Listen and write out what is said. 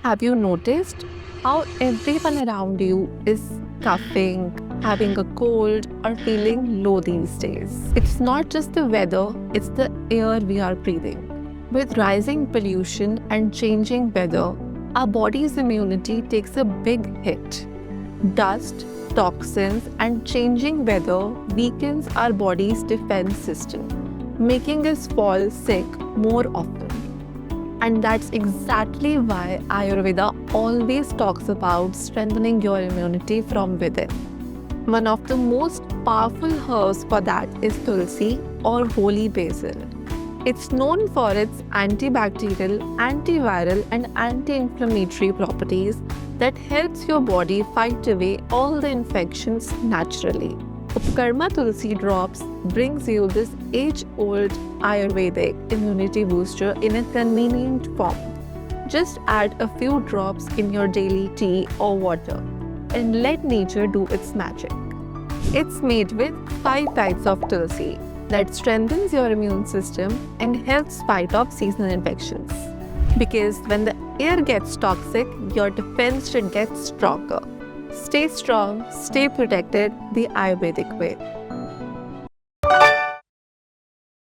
Have you noticed how everyone around you is coughing, having a cold, or feeling low these days? It's not just the weather, it's the air we are breathing. With rising pollution and changing weather, our body's immunity takes a big hit. Dust, toxins, and changing weather weakens our body's defense system, making us fall sick more often. And that's exactly why Ayurveda always talks about strengthening your immunity from within. One of the most powerful herbs for that is tulsi or holy basil. It's known for its antibacterial, antiviral, and anti-inflammatory properties that helps your body fight away all the infections naturally. Upkarma Tulsi Drops brings you this age-old Ayurvedic immunity booster in a convenient form. Just add a few drops in your daily tea or water and let nature do its magic. It's made with 5 types of tulsi that strengthens your immune system and helps fight off seasonal infections. Because when the air gets toxic, your defense should get stronger. Stay strong, stay protected the Ayurvedic way.